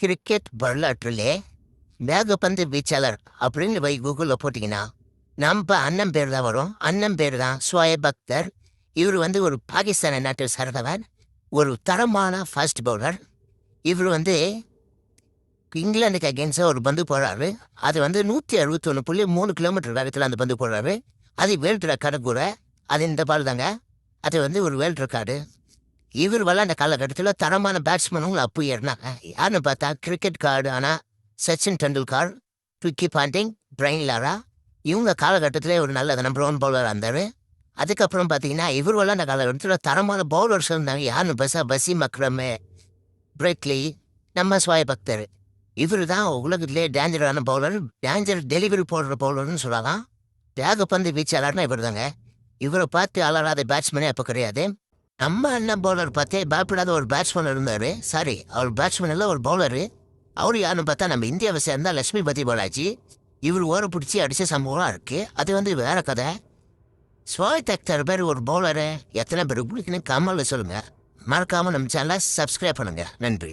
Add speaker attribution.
Speaker 1: Cricket வரலாற்றிலே வேகப்பந்து வீச்சாளர் அப்படின்னு கூகுளில் போட்டிங்கன்னா நம்ம அண்ணன் பேர் தான் வரும். அண்ணன் பேர் தான் ஷோயப் அக்தர். இவர் ஒரு பாகிஸ்தான் நாட்டை சார்ந்தவர். ஒரு தரமான ஃபாஸ்ட் பவுலர். இவர் இங்கிலாந்துக்கு அகேன்ஸ்டாக ஒரு பந்து போடுறாரு. அது 161.3 கிலோமீட்டர் வேகத்தில் அந்த பந்து போடுறாரு. அது வேர்ல்டு ரெக்கார்டு கூட. அது இந்த பால் தாங்க. அது ஒரு வேர்ல்டு ரெக்கார்டு. இவர் விளையாண்ட காலகட்டத்தில் தரமான பேட்ஸ்மேனும் அப்போ ஏறினாங்க. யாருன்னு பார்த்தா கிரிக்கெட் கார்டு. ஆனால் Sachin Tendulkar, Ricky Ponting, Brian Lara இவங்க காலகட்டத்திலே ஒரு நல்ல நம்பர் 1 பவுலராக இருந்தார். அதுக்கப்புறம் பார்த்தீங்கன்னா இவர் விளையாண்ட காலகட்டத்தில் தரமான பவுலர்ஸ் இருந்தாங்க. யாருன்னு பார்த்தா வசீம் அக்ரம், பிரெட்லி, நம்ம ஷோயப் அக்தர். இவர் தான் உலகத்திலே டேஞ்சரான பவுலர், டேஞ்சர் டெலிவரி போடுற பவுலர்னு சொல்லலாம். வேகப்பந்து வீச்சாளர்னா இவர் தாங்க. இவரை பார்த்து அலறாத பேட்ஸ்மேனே அப்போ கிடையாது. நம்ம அண்ணன் பவுலர் பார்த்தே பயப்படாத ஒரு பேட்ஸ்மேன் இருந்தார். சாரி, அவர் பேட்ஸ்மேன் இல்லை, ஒரு பவுலரு. அவர் யாருன்னு பார்த்தா நம்ம இந்தியாவை சேர்ந்தா லட்சுமிபதி பாலாஜி. இவர் ஓர பிடிச்சி அடித்த சம்பவம் இருக்குது. அது வேற கதை. ஷோயப் அக்தர் பேர் ஒரு பவுலரு. எத்தனை பேர் பிடிக்குன்னு கமெண்ட்ல சொல்லுங்கள். மறக்காமல் நம்ம சேனலை சப்ஸ்கிரைப் பண்ணுங்கள். நன்றி.